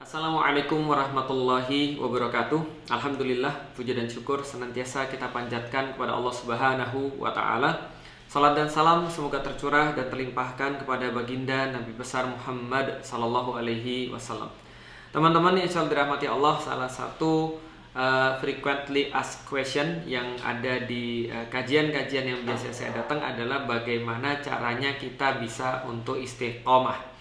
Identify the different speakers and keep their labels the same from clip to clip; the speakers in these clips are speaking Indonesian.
Speaker 1: Assalamualaikum warahmatullahi wabarakatuh. Alhamdulillah, puji dan syukur senantiasa kita panjatkan kepada Allah Subhanahu wa Ta'ala. Salat dan salam semoga tercurah dan terlimpahkan kepada baginda Nabi besar Muhammad Sallallahu Alaihi Wasallam. Teman-teman yang insyaallah dirahmati Allah, salah satu frequently asked question yang ada di kajian-kajian yang biasa saya datang adalah bagaimana caranya kita bisa untuk istiqomah.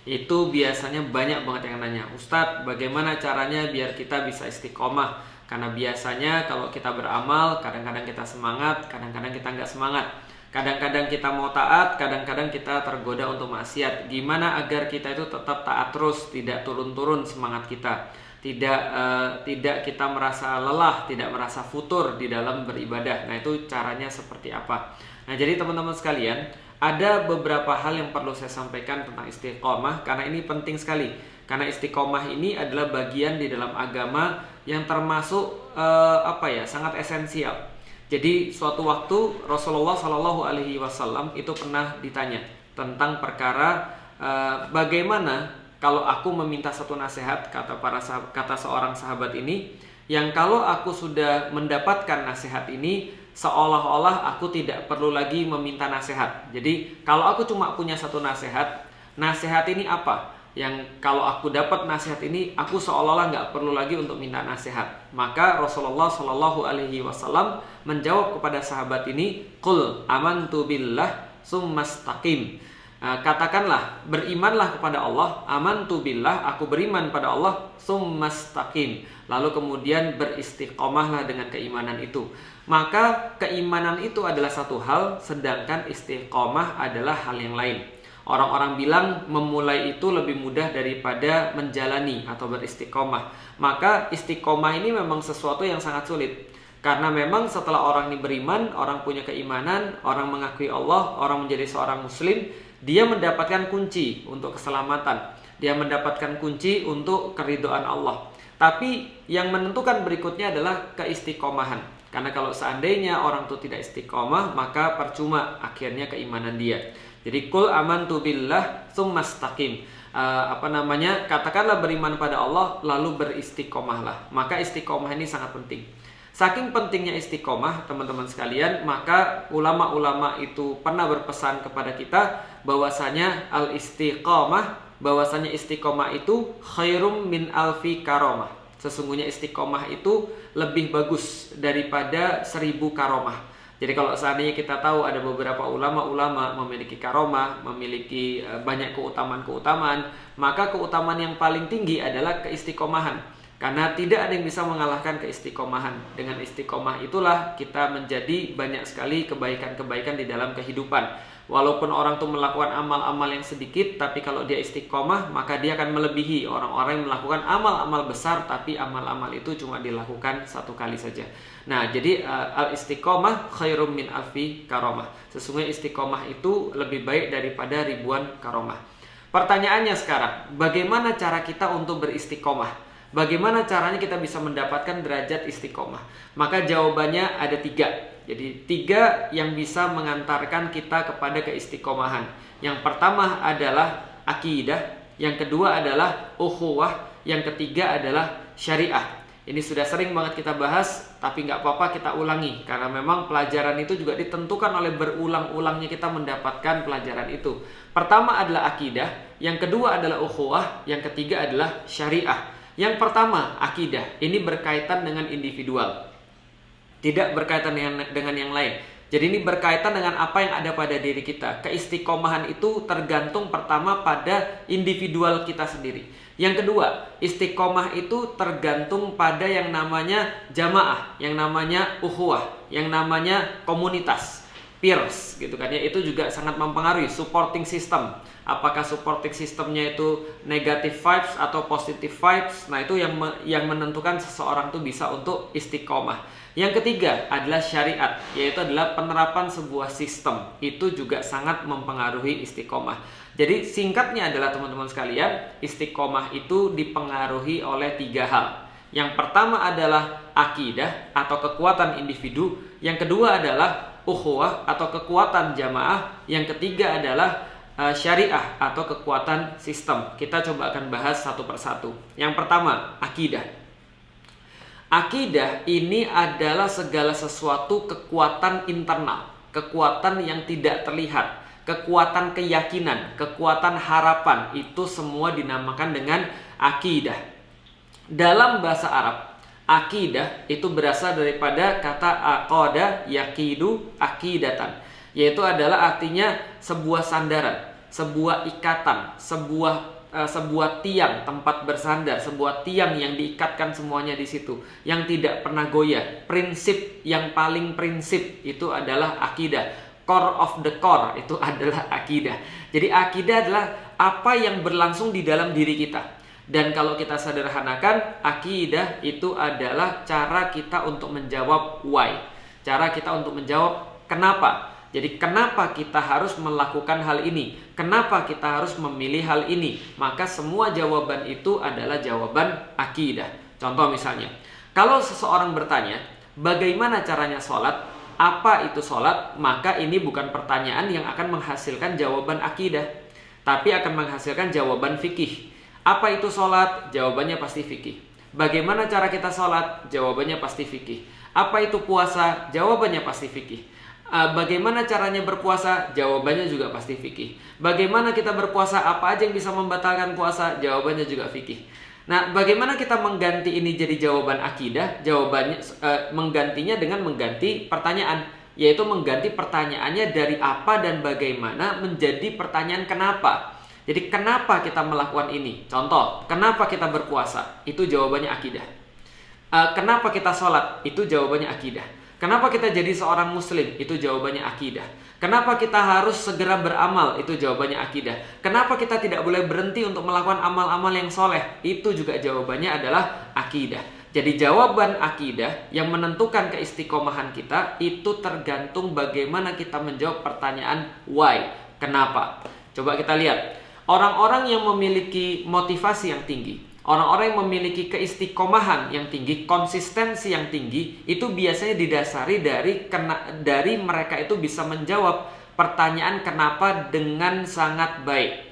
Speaker 1: Itu biasanya banyak banget yang nanya, Ustadz, bagaimana caranya biar kita bisa istiqomah? Karena biasanya kalau kita beramal, kadang-kadang kita semangat, kadang-kadang kita nggak semangat. Kadang-kadang kita mau taat, kadang-kadang kita tergoda untuk maksiat. Gimana agar kita itu tetap taat terus, tidak turun-turun semangat kita, tidak kita merasa lelah, tidak merasa futur di dalam beribadah. Nah, itu caranya seperti apa? Nah, jadi teman-teman sekalian, ada beberapa hal yang perlu saya sampaikan tentang istiqomah karena ini penting sekali. Karena istiqomah ini adalah bagian di dalam agama yang termasuk sangat esensial. Jadi suatu waktu Rasulullah Shallallahu Alaihi Wasallam itu pernah ditanya tentang perkara bagaimana kalau aku meminta satu nasihat, kata seorang sahabat ini, yang kalau aku sudah mendapatkan nasihat ini seolah-olah aku tidak perlu lagi meminta nasihat. Jadi kalau aku cuma punya satu nasihat ini apa? Yang kalau aku dapat nasihat ini, aku seolah-olah nggak perlu lagi untuk minta nasihat. Maka Rasulullah Shallallahu Alaihi Wasallam menjawab kepada sahabat ini, Qul amantu billah summastaqim. Katakanlah, berimanlah kepada Allah, amantu billah, aku beriman pada Allah, summastaqim. Lalu kemudian beristiqomahlah dengan keimanan itu. Maka keimanan itu adalah satu hal, sedangkan istiqomah adalah hal yang lain. Orang-orang bilang memulai itu lebih mudah daripada menjalani atau beristiqomah. Maka istiqomah ini memang sesuatu yang sangat sulit. Karena memang setelah orang ini beriman, orang punya keimanan, orang mengakui Allah, orang menjadi seorang muslim, dia mendapatkan kunci untuk keselamatan. Dia mendapatkan kunci untuk keridhaan Allah. Tapi yang menentukan berikutnya adalah keistiqomahan. Karena kalau seandainya orang itu tidak istiqomah, maka percuma akhirnya keimanan dia. Jadi qul amantu billah summastaqim. Katakanlah beriman pada Allah lalu beristiqomahlah. Maka istiqomah ini sangat penting. Saking pentingnya istiqomah, teman-teman sekalian, maka ulama-ulama itu pernah berpesan kepada kita bahwasanya bahwasanya istiqomah itu khairum min alfi karomah. Sesungguhnya istiqomah itu lebih bagus daripada 1000 karomah. Jadi kalau seandainya kita tahu ada beberapa ulama-ulama memiliki karomah, memiliki banyak keutamaan-keutamaan, maka keutamaan yang paling tinggi adalah keistiqomahan. Karena tidak ada yang bisa mengalahkan keistiqomahan. Dengan istiqomah itulah kita menjadi banyak sekali kebaikan-kebaikan di dalam kehidupan. Walaupun orang itu melakukan amal-amal yang sedikit, tapi kalau dia istiqomah, maka dia akan melebihi orang-orang yang melakukan amal-amal besar, tapi amal-amal itu cuma dilakukan satu kali saja. Nah, jadi al-istiqomah khairum min alfi karomah. Sesungguhnya istiqomah itu lebih baik daripada ribuan karomah. Pertanyaannya sekarang, bagaimana cara kita untuk beristiqomah? Bagaimana caranya kita bisa mendapatkan derajat istiqomah? Maka jawabannya ada 3. Jadi 3 yang bisa mengantarkan kita kepada keistiqomahan. Yang pertama adalah akidah, yang kedua adalah ukhuwah, yang ketiga adalah syariah. Ini sudah sering banget kita bahas, tapi nggak apa-apa kita ulangi. Karena memang pelajaran itu juga ditentukan oleh berulang-ulangnya kita mendapatkan pelajaran itu. Pertama adalah akidah, yang kedua adalah ukhuwah, yang ketiga adalah syariah. Yang pertama, akidah. Ini berkaitan dengan individual. Tidak berkaitan dengan yang lain. Jadi ini berkaitan dengan apa yang ada pada diri kita. Keistiqomahan itu tergantung pertama pada individual kita sendiri. Yang kedua, istiqomah itu tergantung pada yang namanya jamaah, yang namanya ukhuwah, yang namanya komunitas, peers gitu kan ya. Itu juga sangat mempengaruhi supporting system. Apakah supporting systemnya itu negative vibes atau positive vibes? Nah, itu yang menentukan seseorang itu bisa untuk istiqomah. Yang ketiga adalah syariat, yaitu adalah penerapan sebuah sistem. Itu juga sangat mempengaruhi istiqomah. Jadi singkatnya adalah teman-teman sekalian, istiqomah itu dipengaruhi oleh 3 hal. Yang pertama adalah akidah atau kekuatan individu. Yang kedua adalah ukhuwah atau kekuatan jamaah. Yang ketiga adalah syariah atau kekuatan sistem. Kita coba akan bahas satu persatu. Yang pertama, akidah. Akidah ini adalah segala sesuatu kekuatan internal, kekuatan yang tidak terlihat, kekuatan keyakinan, kekuatan harapan. Itu semua dinamakan dengan akidah. Dalam bahasa Arab, akidah itu berasal daripada kata aqada yaqidu aqidatan, yaitu adalah artinya sebuah sandaran, sebuah ikatan, sebuah tiang tempat bersandar, sebuah tiang yang diikatkan semuanya di situ, yang tidak pernah goyah. Prinsip yang paling prinsip itu adalah akidah. Core of the core itu adalah akidah. Jadi akidah adalah apa yang berlangsung di dalam diri kita. Dan kalau kita sederhanakan, akidah itu adalah cara kita untuk menjawab why. Cara kita untuk menjawab kenapa. Jadi kenapa kita harus melakukan hal ini? Kenapa kita harus memilih hal ini? Maka semua jawaban itu adalah jawaban akidah. Contoh misalnya, kalau seseorang bertanya, bagaimana caranya sholat? Apa itu sholat? Maka ini bukan pertanyaan yang akan menghasilkan jawaban akidah, tapi akan menghasilkan jawaban fikih. Apa itu sholat? Jawabannya pasti fikih. Bagaimana cara kita sholat? Jawabannya pasti fikih. Apa itu puasa? Jawabannya pasti fikih. Bagaimana caranya berpuasa? Jawabannya juga pasti fikih. Bagaimana kita berpuasa? Apa aja yang bisa membatalkan puasa? Jawabannya juga fikih. Nah, bagaimana kita mengganti ini jadi jawaban akidah? Jawabannya menggantinya dengan mengganti pertanyaan, yaitu mengganti pertanyaannya dari apa dan bagaimana menjadi pertanyaan kenapa. Jadi kenapa kita melakukan ini? Contoh, kenapa kita berpuasa? Itu jawabannya akidah. Kenapa kita sholat? Itu jawabannya akidah. Kenapa kita jadi seorang muslim? Itu jawabannya akidah. Kenapa kita harus segera beramal? Itu jawabannya akidah. Kenapa kita tidak boleh berhenti untuk melakukan amal-amal yang soleh? Itu juga jawabannya adalah akidah. Jadi jawaban akidah yang menentukan keistiqomahan kita itu tergantung bagaimana kita menjawab pertanyaan why, kenapa. Coba kita lihat, orang-orang yang memiliki motivasi yang tinggi, orang-orang yang memiliki keistiqomahan yang tinggi, konsistensi yang tinggi, itu biasanya didasari dari mereka itu bisa menjawab pertanyaan kenapa dengan sangat baik.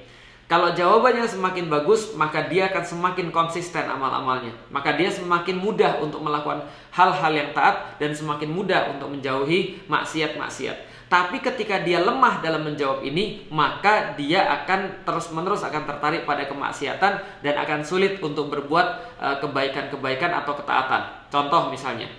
Speaker 1: Kalau jawabannya semakin bagus, maka dia akan semakin konsisten amal-amalnya. Maka dia semakin mudah untuk melakukan hal-hal yang taat dan semakin mudah untuk menjauhi maksiat-maksiat. Tapi ketika dia lemah dalam menjawab ini, maka dia akan terus-menerus akan tertarik pada kemaksiatan dan akan sulit untuk berbuat kebaikan-kebaikan atau ketaatan. Contoh misalnya,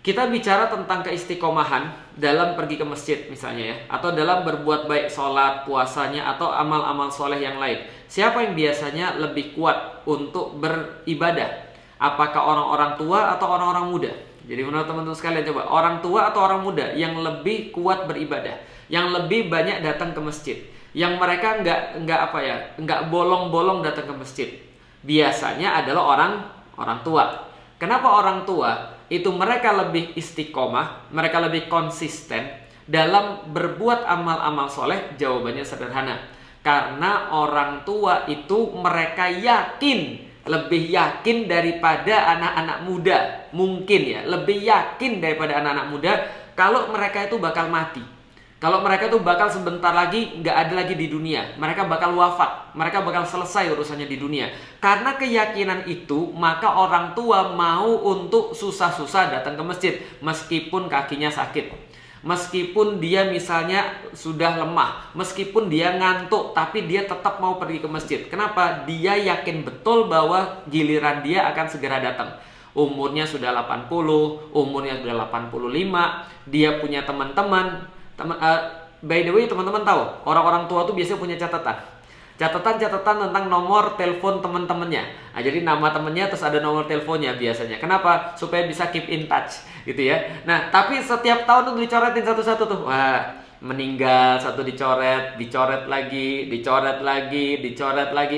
Speaker 1: kita bicara tentang keistiqomahan dalam pergi ke masjid misalnya ya, atau dalam berbuat baik, sholat, puasanya, atau amal-amal soleh yang lain. Siapa yang biasanya lebih kuat untuk beribadah? Apakah orang-orang tua atau orang-orang muda? Jadi menurut teman-teman sekalian, coba orang tua atau orang muda yang lebih kuat beribadah, yang lebih banyak datang ke masjid, yang mereka nggak bolong-bolong datang ke masjid, biasanya adalah orang tua. Kenapa orang tua? Itu mereka lebih istiqomah, mereka lebih konsisten dalam berbuat amal-amal soleh. Jawabannya sederhana, karena orang tua itu mereka yakin, lebih yakin daripada anak-anak muda. Mungkin ya, lebih yakin daripada anak-anak muda kalau mereka itu bakal mati. Kalau mereka itu bakal sebentar lagi nggak ada lagi di dunia. Mereka bakal wafat, mereka bakal selesai urusannya di dunia. Karena keyakinan itu, maka orang tua mau untuk susah-susah datang ke masjid meskipun kakinya sakit, meskipun dia misalnya sudah lemah, meskipun dia ngantuk, tapi dia tetap mau pergi ke masjid. Kenapa? Dia yakin betul bahwa giliran dia akan segera datang. Umurnya sudah 80, umurnya sudah 85, dia punya teman-teman. By the way, teman-teman tahu, orang-orang tua tuh biasanya punya catatan tentang nomor telepon teman-temannya. Nah, jadi nama temennya terus ada nomor teleponnya biasanya. Kenapa? Supaya bisa keep in touch gitu ya. Nah, tapi setiap tahun tuh dicoretin satu-satu tuh. Wah, meninggal satu dicoret lagi.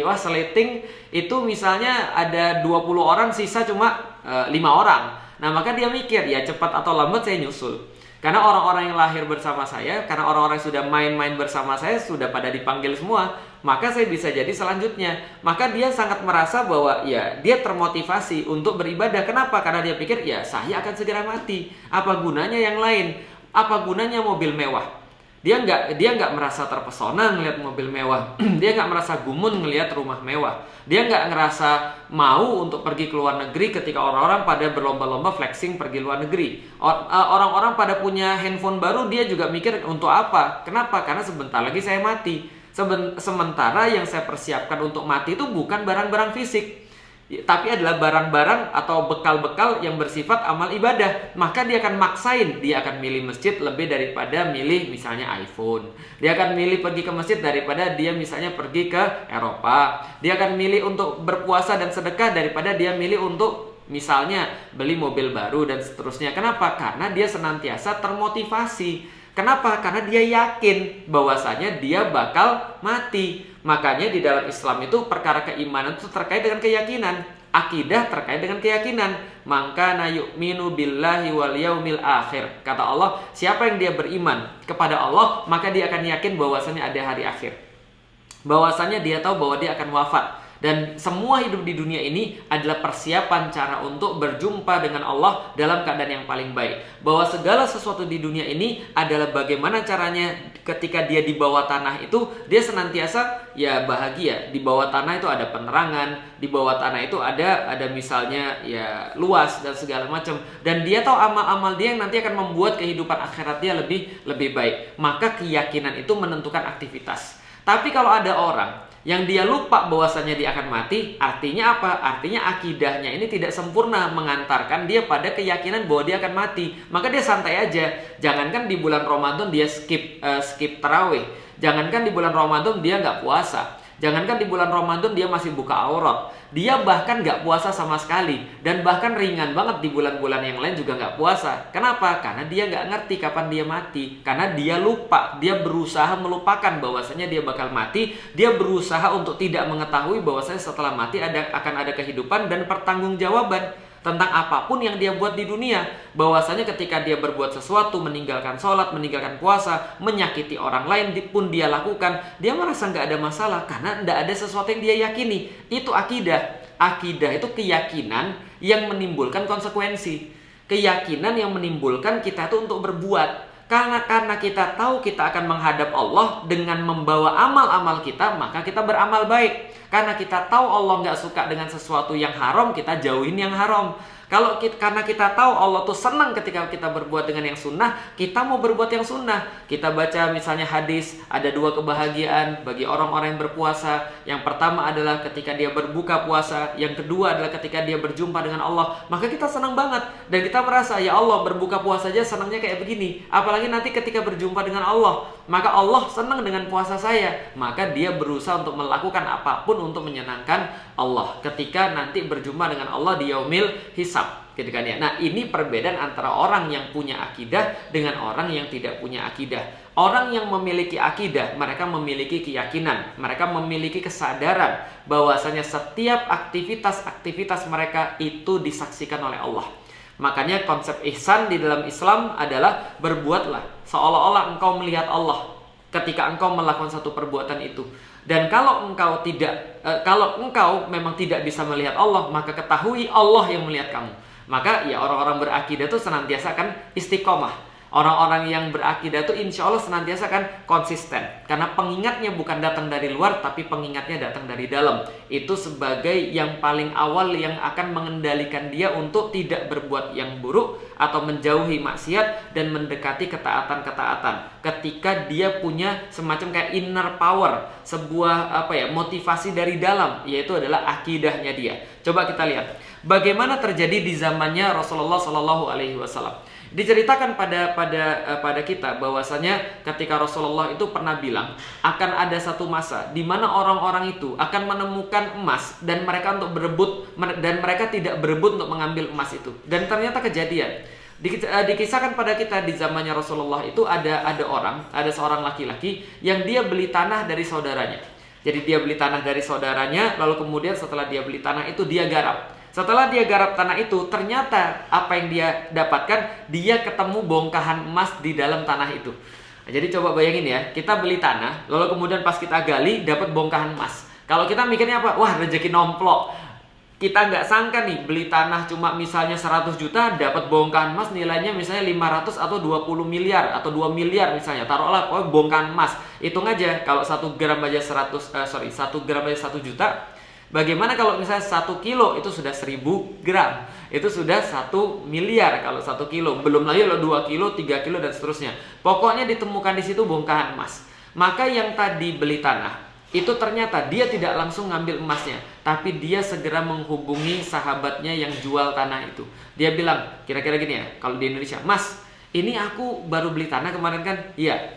Speaker 1: Wah, slating itu misalnya ada 20 orang, sisa cuma 5 orang. Nah, maka dia mikir, ya cepat atau lambat saya nyusul. Karena orang-orang yang lahir bersama saya, karena orang-orang yang sudah main-main bersama saya sudah pada dipanggil semua, maka saya bisa jadi selanjutnya. Maka dia sangat merasa bahwa ya dia termotivasi untuk beribadah. Kenapa? Karena dia pikir ya saya akan segera mati. Apa gunanya yang lain? Apa gunanya mobil mewah? Dia nggak merasa terpesona ngelihat mobil mewah. Dia nggak merasa gumun ngelihat rumah mewah. Dia nggak ngerasa mau untuk pergi ke luar negeri ketika orang-orang pada berlomba-lomba flexing pergi luar negeri. Orang-orang pada punya handphone baru, dia juga mikir untuk apa? Kenapa? Karena sebentar lagi saya mati. Sementara yang saya persiapkan untuk mati itu bukan barang-barang fisik, tapi adalah barang-barang atau bekal-bekal yang bersifat amal ibadah. Maka dia akan maksain, dia akan milih masjid lebih daripada milih misalnya iPhone. Dia akan milih pergi ke masjid daripada dia misalnya pergi ke Eropa. Dia akan milih untuk berpuasa dan sedekah daripada dia milih untuk misalnya beli mobil baru dan seterusnya. Kenapa? Karena dia senantiasa termotivasi. Kenapa? Karena dia yakin bahwasanya dia bakal mati. Makanya di dalam Islam itu perkara keimanan itu terkait dengan keyakinan. Akidah terkait dengan keyakinan. Maka na yu'minu billahi wal yaumil akhir. Kata Allah, siapa yang dia beriman kepada Allah, maka dia akan yakin bahwasanya ada hari akhir. Bahwasanya dia tahu bahwa dia akan wafat. Dan semua hidup di dunia ini adalah persiapan cara untuk berjumpa dengan Allah dalam keadaan yang paling baik. Bahwa segala sesuatu di dunia ini adalah bagaimana caranya ketika dia di bawah tanah itu, dia senantiasa ya bahagia. Di bawah tanah itu ada penerangan, di bawah tanah itu ada misalnya ya luas dan segala macam. Dan dia tahu amal-amal dia yang nanti akan membuat kehidupan akhirat dia lebih baik. Maka keyakinan itu menentukan aktivitas. Tapi kalau ada orang yang dia lupa bahwasannya dia akan mati, artinya apa? Artinya akidahnya ini tidak sempurna mengantarkan dia pada keyakinan bahwa dia akan mati. Maka dia santai aja. Jangankan di bulan Ramadan dia skip tarawih. Jangankan di bulan Ramadan dia nggak puasa. Jangankan di bulan Ramadan dia masih buka aurat. Dia bahkan nggak puasa sama sekali. Dan bahkan ringan banget di bulan-bulan yang lain juga nggak puasa. Kenapa? Karena dia nggak ngerti kapan dia mati. Karena dia lupa. Dia berusaha melupakan bahwasanya dia bakal mati. Dia berusaha untuk tidak mengetahui bahwasanya setelah mati akan ada kehidupan dan pertanggungjawaban tentang apapun yang dia buat di dunia. Bahwasanya ketika dia berbuat sesuatu, meninggalkan sholat, meninggalkan puasa, menyakiti orang lain pun dia lakukan, dia merasa nggak ada masalah karena nggak ada sesuatu yang dia yakini. Itu akidah. Akidah itu keyakinan yang menimbulkan konsekuensi. Keyakinan yang menimbulkan kita itu untuk berbuat. Karena kita tahu kita akan menghadap Allah dengan membawa amal-amal kita, maka kita beramal baik. Karena kita tahu Allah nggak suka dengan sesuatu yang haram, kita jauhin yang haram. Karena kita tahu Allah tuh senang ketika kita berbuat dengan yang sunnah, kita mau berbuat yang sunnah. Kita baca misalnya hadis, ada 2 kebahagiaan bagi orang-orang yang berpuasa. Yang pertama adalah ketika dia berbuka puasa, yang kedua adalah ketika dia berjumpa dengan Allah. Maka kita senang banget dan kita merasa, ya Allah, berbuka puasa aja senangnya kayak begini, apalagi nanti ketika berjumpa dengan Allah. Maka Allah senang dengan puasa saya. Maka dia berusaha untuk melakukan apapun untuk menyenangkan Allah ketika nanti berjumpa dengan Allah di yaumil hisab. Gitu kan ya. Nah, ini perbedaan antara orang yang punya akidah dengan orang yang tidak punya akidah. Orang yang memiliki akidah, mereka memiliki keyakinan, mereka memiliki kesadaran bahwasanya setiap aktivitas mereka itu disaksikan oleh Allah. Makanya konsep ihsan di dalam Islam adalah berbuatlah seolah-olah engkau melihat Allah ketika engkau melakukan satu perbuatan itu. Dan kalau engkau memang tidak bisa melihat Allah, maka ketahui Allah yang melihat kamu. Maka ya orang-orang berakidah itu senantiasa kan istiqomah. Orang-orang yang berakidah itu insya Allah senantiasa kan konsisten. Karena pengingatnya bukan datang dari luar, tapi pengingatnya datang dari dalam. Itu sebagai yang paling awal yang akan mengendalikan dia untuk tidak berbuat yang buruk atau menjauhi maksiat dan mendekati ketaatan-ketaatan. Ketika dia punya semacam kayak inner power, sebuah motivasi dari dalam, yaitu adalah akidahnya dia. Coba kita lihat bagaimana terjadi di zamannya Rasulullah SAW. Diceritakan pada kita bahwasanya ketika Rasulullah itu pernah bilang akan ada satu masa di mana orang-orang itu akan menemukan emas dan mereka tidak berebut untuk mengambil emas itu. Dan ternyata kejadian. Dikisahkan pada kita di zamannya Rasulullah itu ada seorang laki-laki yang dia beli tanah dari saudaranya. Jadi dia beli tanah dari saudaranya, lalu kemudian setelah dia beli tanah itu dia garap. Setelah dia garap tanah itu, ternyata apa yang dia dapatkan, dia ketemu bongkahan emas di dalam tanah itu. Nah, jadi coba bayangin ya, kita beli tanah, lalu kemudian pas kita gali dapat bongkahan emas. Kalau kita mikirnya apa? Wah, rezeki nomplok. Kita nggak sangka nih beli tanah cuma misalnya 100 juta dapat bongkahan emas nilainya misalnya 500 atau 20 miliar atau 2 miliar misalnya. Taruhlah pokoknya bongkahan emas. Hitung aja kalau 1 gram aja 1 gram aja 1 juta. Bagaimana kalau misalnya 1 kilo itu sudah 1000 gram. Itu sudah 1 miliar kalau 1 kilo. Belum lagi kalau 2 kilo, 3 kilo dan seterusnya. Pokoknya ditemukan di situ bongkahan emas. Maka yang tadi beli tanah itu ternyata dia tidak langsung ngambil emasnya, tapi dia segera menghubungi sahabatnya yang jual tanah itu. Dia bilang, kira-kira gini ya, kalau di Indonesia, "Mas, ini aku baru beli tanah kemarin kan?" "Iya."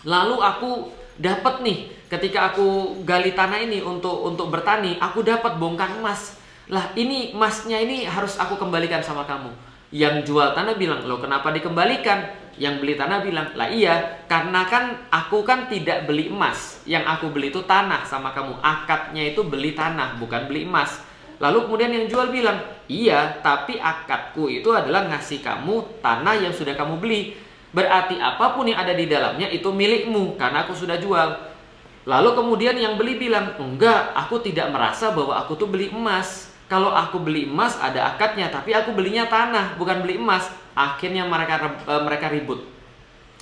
Speaker 1: "Lalu aku dapat nih, ketika aku gali tanah ini untuk bertani, aku dapat bongkahan emas. Lah, ini emasnya ini harus aku kembalikan sama kamu." Yang jual tanah bilang, "Loh, kenapa dikembalikan?" Yang beli tanah bilang, "Lah iya, karena kan aku kan tidak beli emas. Yang aku beli itu tanah sama kamu. Akadnya itu beli tanah, bukan beli emas." Lalu kemudian yang jual bilang, "Iya, tapi akadku itu adalah ngasih kamu tanah yang sudah kamu beli. Berarti apapun yang ada di dalamnya itu milikmu, karena aku sudah jual." Lalu kemudian yang beli bilang, "Enggak, aku tidak merasa bahwa aku tuh beli emas. Kalau aku beli emas ada akadnya, tapi aku belinya tanah, bukan beli emas." Akhirnya mereka ribut.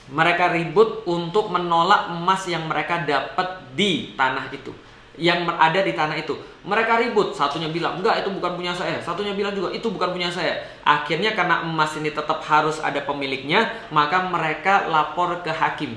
Speaker 1: Mereka ribut untuk menolak emas yang mereka dapat di tanah itu, yang ada di tanah itu. Mereka ribut. Satunya bilang, "Enggak, itu bukan punya saya." Satunya bilang juga, "Itu bukan punya saya." Akhirnya karena emas ini tetap harus ada pemiliknya, maka mereka lapor ke hakim.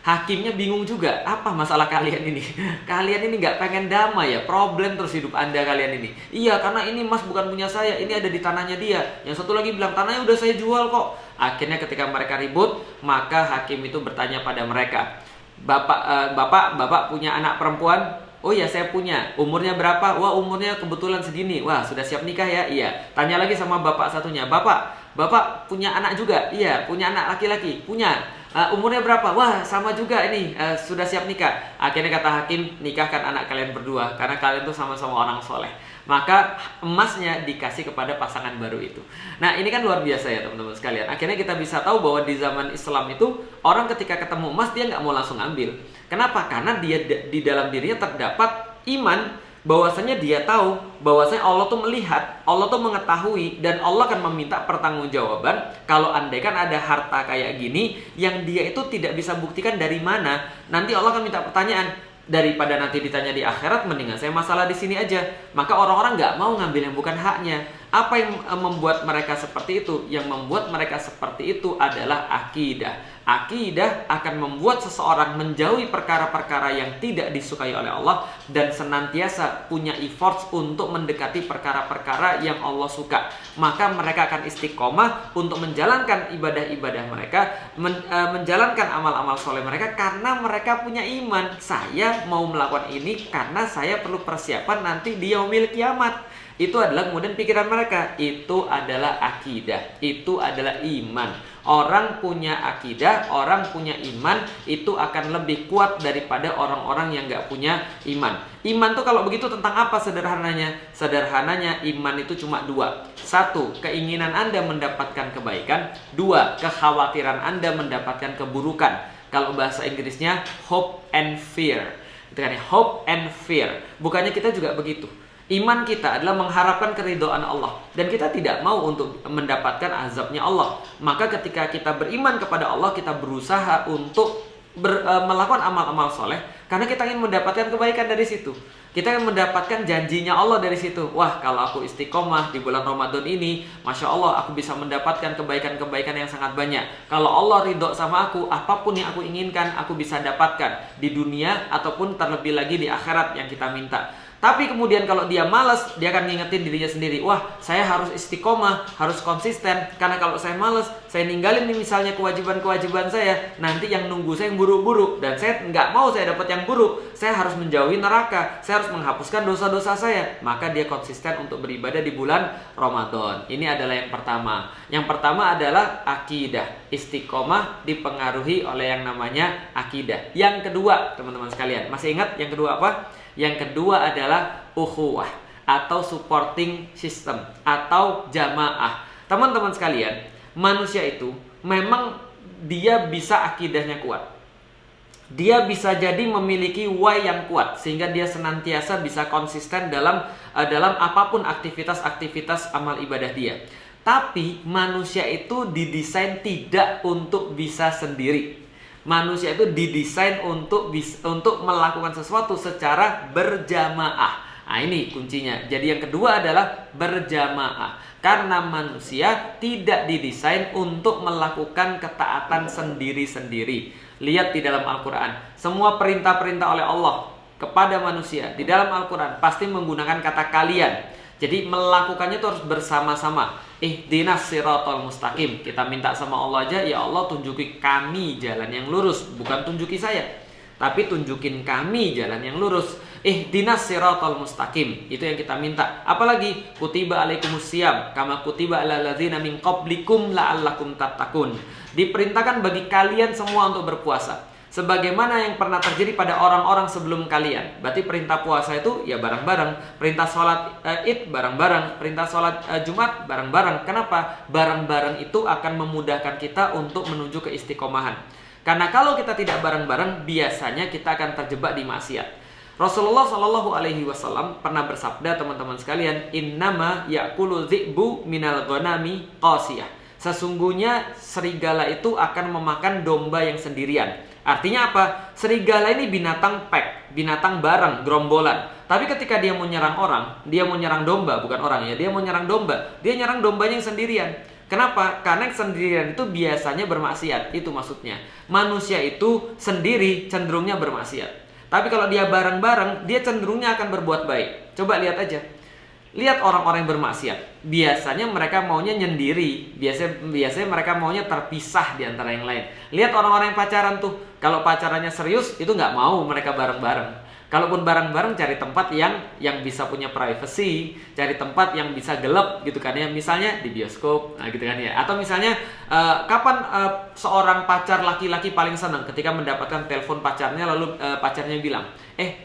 Speaker 1: Hakimnya bingung juga, apa masalah kalian ini? Kalian ini nggak pengen damai ya? Problem terus hidup Anda kalian ini. "Iya, karena ini emas bukan punya saya, ini ada di tanahnya dia." Yang satu lagi bilang, "Tanahnya udah saya jual kok." Akhirnya ketika mereka ribut, maka hakim itu bertanya pada mereka, Bapak punya anak perempuan?" "Oh ya, saya punya." "Umurnya berapa?" "Wah, umurnya kebetulan segini." "Wah, sudah siap nikah ya?" "Iya." Tanya lagi sama bapak satunya, Bapak punya anak juga?" "Iya, punya anak laki-laki." "Punya." "Umurnya berapa?" "Wah, sama juga ini, sudah siap nikah." Akhirnya kata hakim, "Nikahkan anak kalian berdua, karena kalian tuh sama-sama orang soleh." Maka emasnya dikasih kepada pasangan baru itu. Nah, ini kan luar biasa ya teman-teman sekalian. Akhirnya kita bisa tahu bahwa di zaman Islam itu, orang ketika ketemu emas dia nggak mau langsung ambil. Kenapa? Karena dia di dalam dirinya terdapat iman, bahwasanya dia tahu bahwasanya Allah tuh melihat, Allah tuh mengetahui, dan Allah akan meminta pertanggungjawaban kalau andaikan ada harta kayak gini yang dia itu tidak bisa buktikan dari mana. Nanti Allah akan minta pertanyaan. Daripada nanti ditanya di akhirat, mendingan saya masalah di sini aja. Maka orang-orang nggak mau ngambil yang bukan haknya. Apa yang membuat mereka seperti itu? Yang membuat mereka seperti itu adalah akidah. Akidah akan membuat seseorang menjauhi perkara-perkara yang tidak disukai oleh Allah, dan senantiasa punya effort untuk mendekati perkara-perkara yang Allah suka. Maka mereka akan istiqomah untuk menjalankan ibadah-ibadah mereka, menjalankan amal-amal soleh mereka, karena mereka punya iman. Saya mau melakukan ini karena saya perlu persiapan nanti di yaumil kiamat. Itu adalah kemudian pikiran mereka. Itu adalah akidah, itu adalah iman. Orang punya akidah, orang punya iman, itu akan lebih kuat daripada orang-orang yang gak punya iman. Iman tuh kalau begitu tentang apa sederhananya? Sederhananya iman itu cuma dua. Satu, keinginan Anda mendapatkan kebaikan. Dua, kekhawatiran Anda mendapatkan keburukan. Kalau bahasa Inggrisnya hope and fear. Itu kan ya, hope and fear. Bukannya kita juga begitu. Iman kita adalah mengharapkan keridhaan Allah, dan kita tidak mau untuk mendapatkan azabnya Allah. Maka ketika kita beriman kepada Allah, kita berusaha untuk melakukan amal-amal soleh, karena kita ingin mendapatkan kebaikan dari situ. Kita ingin mendapatkan janjinya Allah dari situ. Wah, kalau aku istiqomah di bulan Ramadan ini, Masya Allah, aku bisa mendapatkan kebaikan-kebaikan yang sangat banyak. Kalau Allah ridho sama aku, apapun yang aku inginkan, aku bisa dapatkan di dunia ataupun terlebih lagi di akhirat yang kita minta. Tapi kemudian kalau dia malas, dia akan ngingetin dirinya sendiri. Wah, saya harus istiqomah, harus konsisten. Karena kalau saya malas, saya ninggalin nih misalnya kewajiban-kewajiban saya, nanti yang nunggu saya yang buruk-buruk. Dan saya nggak mau saya dapat yang buruk. Saya harus menjauhi neraka. Saya harus menghapuskan dosa-dosa saya. Maka dia konsisten untuk beribadah di bulan Ramadan. Ini adalah yang pertama. Yang pertama adalah akidah. Istiqomah dipengaruhi oleh yang namanya akidah. Yang kedua, teman-teman sekalian, masih ingat yang kedua apa? Yang kedua adalah ukhuwah atau supporting system atau jamaah. Teman-teman sekalian, manusia itu memang dia bisa akidahnya kuat. dia bisa jadi memiliki why yang kuat sehingga dia senantiasa bisa konsisten dalam apapun aktivitas amal ibadah dia. Tapi manusia itu didesain tidak untuk bisa sendiri. Manusia itu didesain untuk melakukan sesuatu secara berjamaah. Nah, ini kuncinya. Jadi yang kedua adalah berjamaah. Karena manusia tidak didesain untuk melakukan ketaatan sendiri-sendiri. Lihat di dalam Al-Quran, semua perintah-perintah oleh Allah kepada manusia di dalam Al-Quran pasti menggunakan kata kalian. Jadi melakukannya itu harus bersama-sama. Ihdinas siratal mustaqim. Kita minta sama Allah aja, ya Allah tunjuki kami jalan yang lurus. Bukan tunjuki saya, tapi tunjukin kami jalan yang lurus. Ihdinas siratal mustaqim. Itu yang kita minta. Apalagi kutiba alaikumusiyam kama kutiba alal ladzina min qablikum la'allakum tattaqun. Diperintahkan bagi kalian semua untuk berpuasa sebagaimana yang pernah terjadi pada orang-orang sebelum kalian. Berarti perintah puasa itu ya bareng-bareng. Perintah sholat id bareng-bareng. Perintah sholat Jumat bareng-bareng. Kenapa? Bareng-bareng itu akan memudahkan kita untuk menuju ke istiqomahan. Karena kalau kita tidak bareng-bareng, biasanya kita akan terjebak di maksiat. Rasulullah Shallallahu Alaihi Wasallam pernah bersabda, teman-teman sekalian, innama ya'kulu dzi'bu minal ghanami qasiyah. Sesungguhnya serigala itu akan memakan domba yang sendirian. Artinya apa? Serigala ini binatang pack, binatang bareng, gerombolan. Tapi ketika dia mau nyerang orang, dia mau nyerang domba, bukan orang ya, dia mau nyerang domba, dia nyerang dombanya yang sendirian. Kenapa? Karena yang sendirian itu biasanya bermaksiat. Itu maksudnya. Manusia itu sendiri cenderungnya bermaksiat. Tapi kalau dia bareng-bareng, dia cenderungnya akan berbuat baik. Coba lihat aja. Lihat orang-orang yang bermaksiat. Biasanya mereka maunya nyendiri. Biasanya mereka maunya terpisah di antara yang lain. Lihat orang-orang yang pacaran tuh. Kalau pacarannya serius, itu nggak mau mereka bareng-bareng. Kalaupun bareng-bareng cari tempat yang bisa punya privacy, cari tempat yang bisa gelap gitu kan ya, misalnya di bioskop, nah gitu kan ya. Atau misalnya kapan seorang pacar laki-laki paling senang ketika mendapatkan telepon pacarnya lalu pacarnya bilang,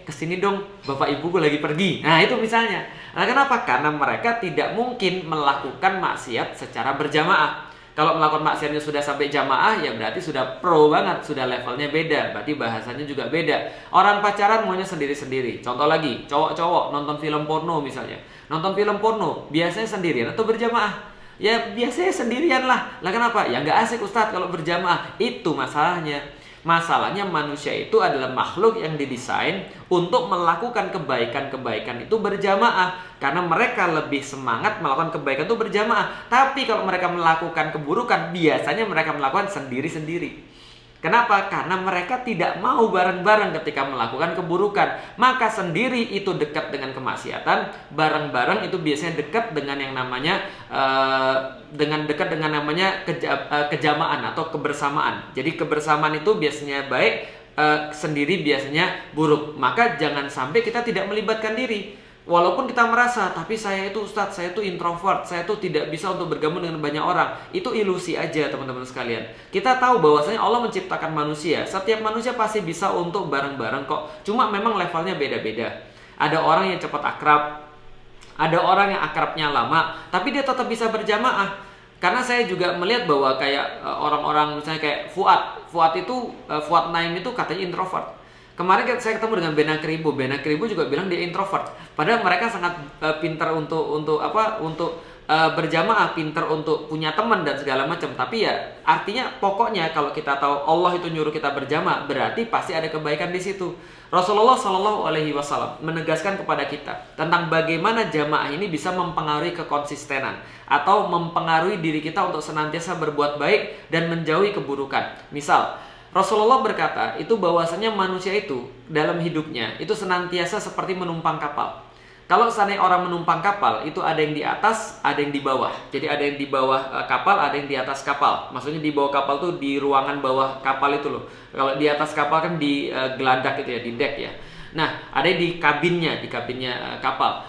Speaker 1: kesini dong, bapak ibuku lagi pergi. Nah itu misalnya. Nah kenapa? Karena mereka tidak mungkin melakukan maksiat secara berjamaah. Kalau melakukan maksiatnya sudah sampai jamaah, ya berarti sudah pro banget, sudah levelnya beda, berarti bahasanya juga beda. Orang pacaran maunya sendiri-sendiri. Contoh lagi, cowok-cowok nonton film porno misalnya. Nonton film porno, biasanya sendirian atau berjamaah? Ya biasanya sendirian lah. Lah kenapa? Ya nggak asik Ustadz kalau berjamaah. Itu masalahnya. Masalahnya manusia itu adalah makhluk yang didesain untuk melakukan kebaikan-kebaikan itu berjamaah. Karena mereka lebih semangat melakukan kebaikan itu berjamaah. Tapi kalau mereka melakukan keburukan, biasanya mereka melakukan sendiri-sendiri. Kenapa? Karena mereka tidak mau bareng-bareng ketika melakukan keburukan. Maka sendiri itu dekat dengan kemaksiatan, bareng-bareng itu biasanya dekat dengan yang namanya kejamaan atau kebersamaan. Jadi kebersamaan itu biasanya baik, sendiri biasanya buruk. Maka jangan sampai kita tidak melibatkan diri. Walaupun kita merasa, tapi saya itu Ustadz, saya itu introvert, saya itu tidak bisa untuk bergabung dengan banyak orang. Itu ilusi aja teman-teman sekalian. Kita tahu bahwasanya Allah menciptakan manusia. Setiap manusia pasti bisa untuk bareng-bareng kok. Cuma memang levelnya beda-beda. Ada orang yang cepat akrab, ada orang yang akrabnya lama, tapi dia tetap bisa berjamaah. Karena saya juga melihat bahwa kayak orang-orang misalnya kayak Fuad Naim itu katanya introvert. Kemarin saya ketemu dengan Bena Kribo juga bilang dia introvert. Padahal mereka sangat pintar untuk berjamaah, pintar untuk punya teman dan segala macam. Tapi ya artinya pokoknya kalau kita tahu Allah itu nyuruh kita berjamaah, berarti pasti ada kebaikan di situ. Rasulullah Shallallahu Alaihi Wasallam menegaskan kepada kita tentang bagaimana jamaah ini bisa mempengaruhi kekonsistenan atau mempengaruhi diri kita untuk senantiasa berbuat baik dan menjauhi keburukan. Misal Rasulullah berkata itu bahwasanya manusia itu dalam hidupnya itu senantiasa seperti menumpang kapal. Kalau seandainya orang menumpang kapal itu ada yang di atas, ada yang di bawah. Jadi ada yang di bawah kapal, ada yang di atas kapal. Maksudnya di bawah kapal tuh di ruangan bawah kapal itu loh. Kalau di atas kapal kan di geladak itu ya, di deck ya. Nah, ada yang di kabinnya kapal.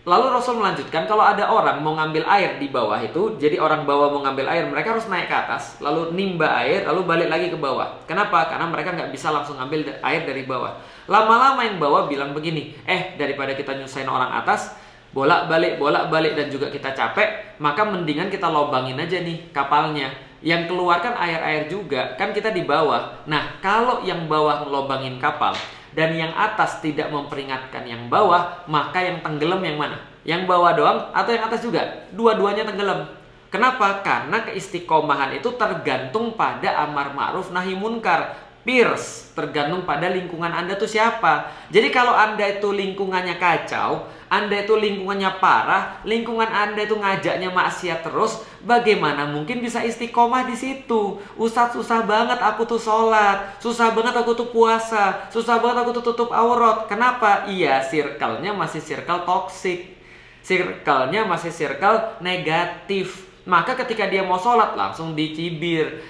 Speaker 1: Lalu Rasul melanjutkan, kalau ada orang mau ngambil air di bawah itu, jadi orang bawah mau ngambil air, mereka harus naik ke atas, lalu nimba air, lalu balik lagi ke bawah. Kenapa? Karena mereka nggak bisa langsung ngambil air dari bawah. Lama-lama yang bawah bilang begini, daripada kita nyusahin orang atas, bolak-balik dan juga kita capek, maka mendingan kita lobangin aja nih kapalnya. Yang keluar kan air-air juga, kan kita di bawah. Nah, kalau yang bawah ngelobangin kapal dan yang atas tidak memperingatkan yang bawah, maka yang tenggelam yang mana? Yang bawah doang atau yang atas juga? Dua-duanya tenggelam. Kenapa? Karena keistiqomahan itu tergantung pada amar ma'ruf nahi munkar. Peers, tergantung pada lingkungan Anda tuh siapa. Jadi kalau Anda itu lingkungannya kacau, Anda itu lingkungannya parah, lingkungan Anda itu ngajaknya maksiat terus, bagaimana mungkin bisa istiqomah di situ? Ustadz, susah banget aku tuh sholat, susah banget aku tuh puasa, susah banget aku tuh tutup aurat. Kenapa? Iya, circle-nya masih circle toxic, circle-nya masih circle negatif. Maka ketika dia mau sholat langsung dicibir.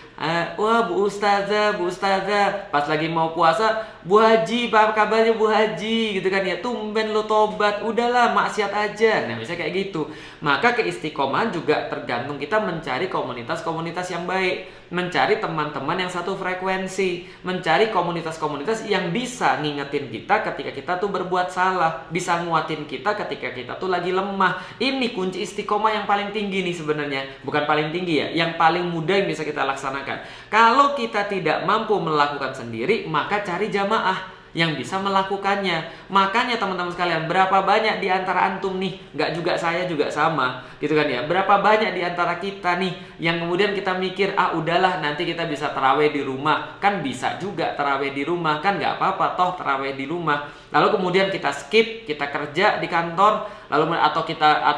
Speaker 1: Wah, Bu Ustazah, Bu Ustazah. Pas lagi mau puasa, Bu Haji, apa kabarnya Bu Haji? Gitu kan ya, tumben lo tobat. Udahlah, maksiat aja. Nah, misalnya kayak gitu. Maka keistiqomahan juga tergantung kita mencari komunitas-komunitas yang baik, mencari teman-teman yang satu frekuensi, mencari komunitas-komunitas yang bisa ngingetin kita ketika kita tuh berbuat salah, bisa nguatin kita ketika kita tuh lagi lemah. Ini kunci istiqomah yang paling tinggi nih sebenarnya. Bukan paling tinggi ya, yang paling mudah yang bisa kita laksanakan. Kalau kita tidak mampu melakukan sendiri, maka cari jamaah yang bisa melakukannya. Makanya teman-teman sekalian, berapa banyak di antara antum nih, nggak juga saya juga sama, gitu kan ya. Berapa banyak di antara kita nih yang kemudian kita mikir, udahlah nanti kita bisa tarawih di rumah. Kan bisa juga tarawih di rumah, kan nggak apa-apa toh tarawih di rumah. Lalu kemudian kita skip, kita kerja di kantor, lalu atau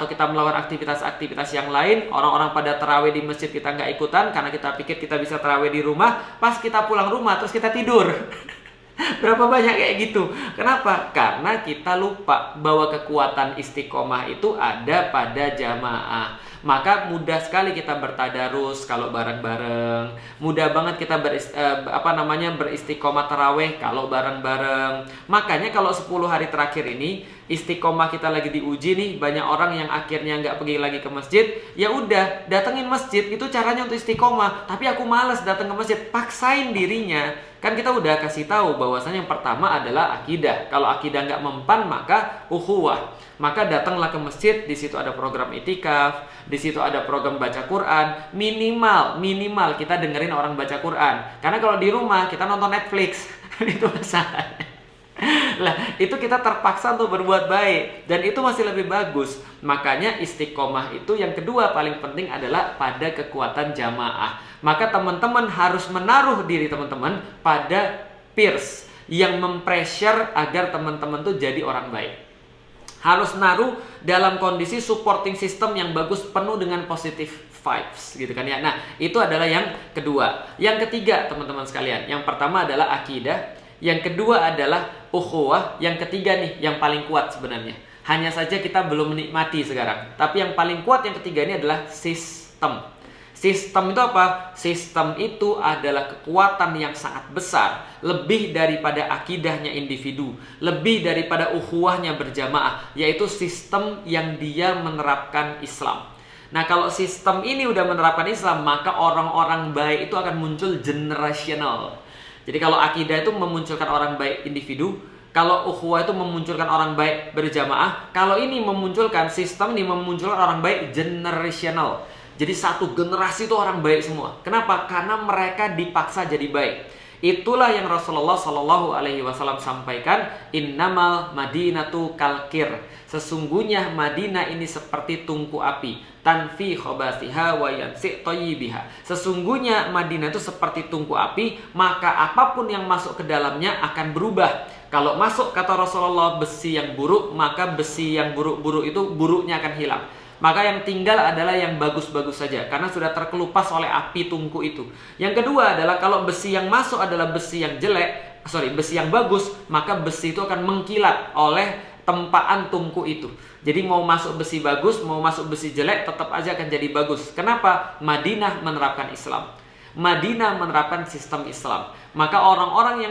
Speaker 1: kita melakukan aktivitas-aktivitas yang lain. Orang-orang pada tarawih di masjid, kita nggak ikutan karena kita pikir kita bisa tarawih di rumah. Pas kita pulang rumah terus kita tidur. Berapa banyak kayak gitu? Kenapa? Karena kita lupa bahwa kekuatan istiqomah itu ada pada jamaah. Maka mudah sekali kita bertadarus kalau bareng-bareng. Mudah banget kita beristiqomah taraweh kalau bareng-bareng. Makanya kalau 10 hari terakhir ini istiqomah kita lagi diuji nih, banyak orang yang akhirnya nggak pergi lagi ke masjid. Ya udah, datengin masjid, itu caranya untuk istiqomah. Tapi aku malas datang ke masjid, paksain dirinya. Kan kita udah kasih tahu bahwasanya yang pertama adalah akidah. Kalau akidah nggak mempan, maka ukhuwah. Maka datanglah ke masjid, di situ ada program itikaf, di situ ada program baca Quran. Minimal kita dengerin orang baca Quran. Karena kalau di rumah kita nonton Netflix, itu masalahnya. Lah, itu kita terpaksa untuk berbuat baik, dan itu masih lebih bagus. Makanya istiqomah itu yang kedua paling penting adalah pada kekuatan jamaah. Maka teman-teman harus menaruh diri teman-teman pada peers yang mempressure agar teman-teman tuh jadi orang baik. Harus naruh dalam kondisi supporting system yang bagus, penuh dengan positive vibes, gitu kan ya. Nah, itu adalah yang kedua. Yang ketiga, teman-teman sekalian, yang pertama adalah akidah, yang kedua adalah ukhuwah, yang ketiga nih yang paling kuat sebenarnya. Hanya saja kita belum menikmati sekarang. Tapi yang paling kuat yang ketiga ini adalah sistem. Sistem itu apa? Sistem itu adalah kekuatan yang sangat besar, lebih daripada akidahnya individu, lebih daripada ukhuwahnya berjamaah, yaitu sistem yang dia menerapkan Islam. Nah, kalau sistem ini udah menerapkan Islam, maka orang-orang baik itu akan muncul generational. Jadi kalau akidah itu memunculkan orang baik individu, kalau ukhuwah itu memunculkan orang baik berjamaah, kalau ini memunculkan sistem ini memunculkan orang baik generational. Jadi satu generasi itu orang baik semua. Kenapa? Karena mereka dipaksa jadi baik. Itulah yang Rasulullah Shallallahu Alaihi Wasallam sampaikan, innamal madinatu kalkir. Sesungguhnya Madinah ini seperti tungku api, tanfi khabasiha wa yansi thayyibiha. Sesungguhnya Madinah itu seperti tungku api, maka apapun yang masuk ke dalamnya akan berubah. Kalau masuk, kata Rasulullah, besi yang buruk, maka besi yang buruk-buruk itu buruknya akan hilang. Maka yang tinggal adalah yang bagus-bagus saja, karena sudah terkelupas oleh api tungku itu. Yang kedua adalah kalau besi yang masuk adalah besi yang besi yang bagus, maka besi itu akan mengkilat oleh tempaan tungku itu. Jadi mau masuk besi bagus, mau masuk besi jelek, tetap aja akan jadi bagus. Kenapa? Madinah menerapkan Islam. Madinah menerapkan sistem Islam. Maka orang-orang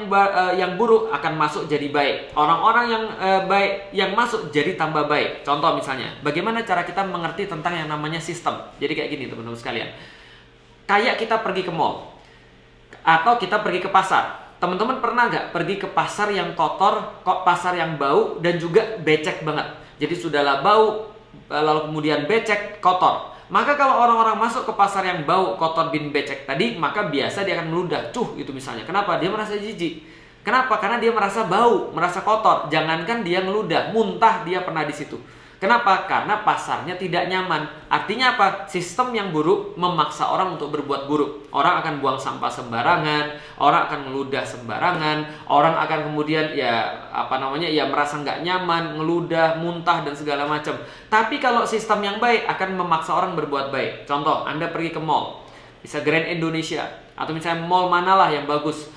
Speaker 1: yang buruk akan masuk jadi baik. Orang-orang yang baik yang masuk jadi tambah baik. Contoh misalnya, bagaimana cara kita mengerti tentang yang namanya sistem? Jadi kayak gini teman-teman sekalian. Kayak kita pergi ke mall atau kita pergi ke pasar. Teman-teman pernah nggak pergi ke pasar yang kotor, kok pasar yang bau dan juga becek banget? Jadi sudahlah bau, lalu kemudian becek, kotor. Maka kalau orang-orang masuk ke pasar yang bau kotor bin becek tadi, maka biasa dia akan meludah, itu misalnya. Kenapa? Dia merasa jijik. Kenapa? Karena dia merasa bau, merasa kotor. Jangankan dia ngeludah, muntah dia pernah di situ. Kenapa? Karena pasarnya tidak nyaman. Artinya apa? Sistem yang buruk memaksa orang untuk berbuat buruk. Orang akan buang sampah sembarangan, orang akan ngeludah sembarangan, orang akan kemudian merasa nggak nyaman, ngeludah, muntah dan segala macam. Tapi kalau sistem yang baik akan memaksa orang berbuat baik. Contoh, Anda pergi ke mall, bisa Grand Indonesia, atau misalnya mall manalah yang bagus.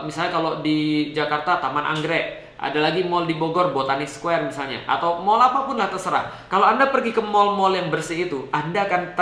Speaker 1: Misalnya kalau di Jakarta Taman Anggrek, ada lagi mall di Bogor, Botanic Square misalnya, atau mall apapun lah terserah. Kalau Anda pergi ke mall-mall yang bersih itu, Anda akan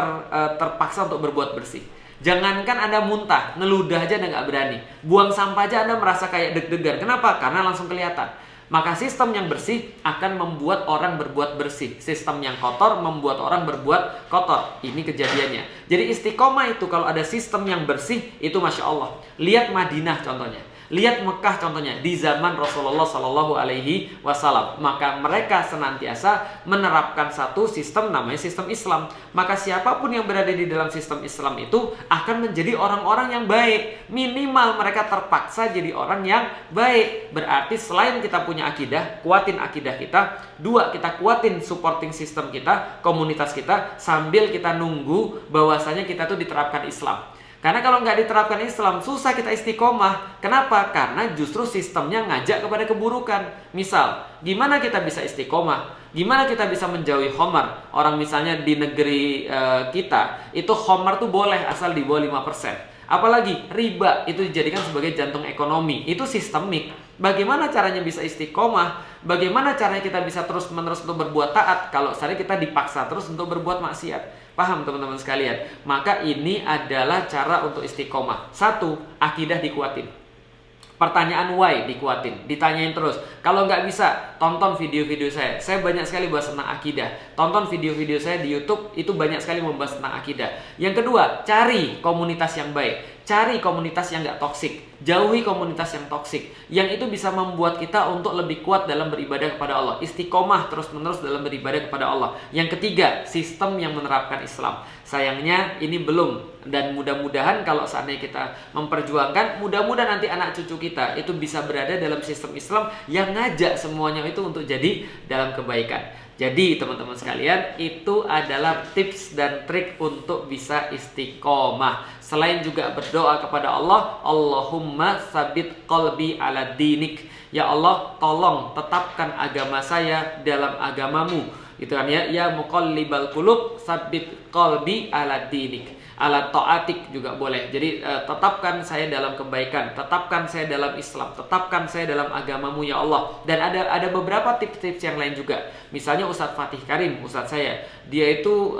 Speaker 1: terpaksa untuk berbuat bersih. Jangankan Anda muntah, ngeludah aja Anda nggak berani. Buang sampah aja Anda merasa kayak deg-degan. Kenapa? Karena langsung kelihatan. Maka sistem yang bersih akan membuat orang berbuat bersih. Sistem yang kotor membuat orang berbuat kotor. Ini kejadiannya. Jadi istiqomah itu kalau ada sistem yang bersih, itu Masya Allah. Lihat Madinah contohnya. Lihat Mekah contohnya, di zaman Rasulullah Shallallahu Alaihi Wasallam, maka mereka senantiasa menerapkan satu sistem namanya sistem Islam. Maka siapapun yang berada di dalam sistem Islam itu akan menjadi orang-orang yang baik. Minimal mereka terpaksa jadi orang yang baik. Berarti selain kita punya akidah, kuatin akidah kita. Dua, kita kuatin supporting system kita, komunitas kita, sambil kita nunggu bahwasanya kita tuh diterapkan Islam. Karena kalau nggak diterapkan Islam, susah kita istiqomah. Kenapa? Karena justru sistemnya ngajak kepada keburukan. Misal, gimana kita bisa istiqomah? Gimana kita bisa menjauhi khamar? Orang misalnya di negeri kita, itu khamar tuh boleh asal di bawah 5%. Apalagi riba itu dijadikan sebagai jantung ekonomi. Itu sistemik. Bagaimana caranya bisa istiqomah? Bagaimana caranya kita bisa terus-menerus untuk berbuat taat kalau misalnya kita dipaksa terus untuk berbuat maksiat? Paham teman-teman sekalian? Maka ini adalah cara untuk istiqomah. Satu, akidah dikuatin. Pertanyaan why dikuatin, ditanyain terus. Kalau nggak bisa, tonton video-video saya. Saya banyak sekali bahas tentang akidah. Tonton video-video saya di YouTube, itu banyak sekali membahas tentang akidah. Yang kedua, cari komunitas yang baik. Cari komunitas yang nggak toksik. Jauhi komunitas yang toksik. Yang itu bisa membuat kita untuk lebih kuat dalam beribadah kepada Allah. Istiqomah terus-menerus dalam beribadah kepada Allah. Yang ketiga, sistem yang menerapkan Islam. Sayangnya ini belum. Dan mudah-mudahan kalau seandainya kita memperjuangkan, mudah-mudahan nanti anak cucu kita itu bisa berada dalam sistem Islam yang ngajak semuanya itu untuk jadi dalam kebaikan. Jadi teman-teman sekalian, itu adalah tips dan trik untuk bisa istiqomah. Selain juga berdoa kepada Allah, Allahumma sabit qalbi ala dinik. Ya Allah, tolong tetapkan agama saya dalam agamamu. Itu kan ya, ya muqallibal qulub sabit qalbi ala dinik. Ala ta'atik juga boleh. Jadi tetapkan saya dalam kebaikan, tetapkan saya dalam Islam, tetapkan saya dalam agamamu ya Allah. Dan ada beberapa tips-tips yang lain juga. Misalnya Ustadz Fatih Karim, Ustadz saya, dia itu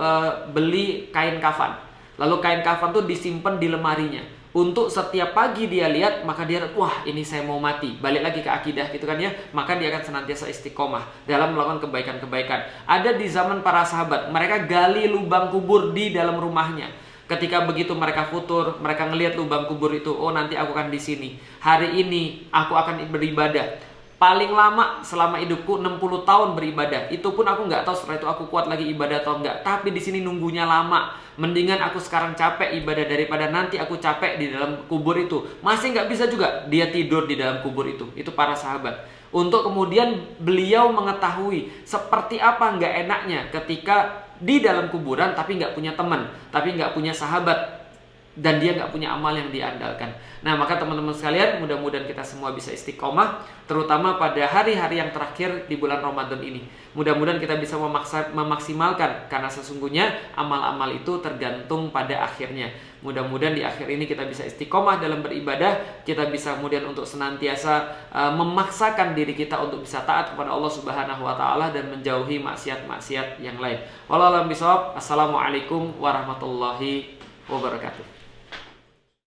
Speaker 1: beli kain kafan. Lalu kain kafan tuh disimpan di lemarinya. Untuk setiap pagi dia lihat, maka dia, wah ini saya mau mati. Balik lagi ke akidah gitu kan ya. Maka dia akan senantiasa istiqomah dalam melakukan kebaikan-kebaikan. Ada di zaman para sahabat, mereka gali lubang kubur di dalam rumahnya. Ketika begitu mereka futur, mereka ngelihat lubang kubur itu, oh nanti aku akan di sini. Hari ini aku akan beribadah. Paling lama selama hidupku 60 tahun beribadah. Itu pun aku nggak tahu setelah itu aku kuat lagi ibadah atau enggak. Tapi di sini nunggunya lama. Mendingan aku sekarang capek ibadah daripada nanti aku capek di dalam kubur itu. Masih nggak bisa juga dia tidur di dalam kubur itu. Itu para sahabat. Untuk kemudian beliau mengetahui seperti apa nggak enaknya ketika di dalam kuburan tapi nggak punya teman, tapi nggak punya sahabat, dan dia nggak punya amal yang diandalkan. Nah maka teman-teman sekalian, mudah-mudahan kita semua bisa istiqomah, terutama pada hari-hari yang terakhir di bulan Ramadan ini. Mudah-mudahan kita bisa memaksimalkan, karena sesungguhnya amal-amal itu tergantung pada akhirnya. Mudah-mudahan di akhir ini kita bisa istiqomah dalam beribadah, kita bisa kemudian untuk senantiasa memaksakan diri kita untuk bisa taat kepada Allah Subhanahu wa taala dan menjauhi maksiat-maksiat yang lain. Wallahu a'lam bishawab. Assalamualaikum warahmatullahi wabarakatuh.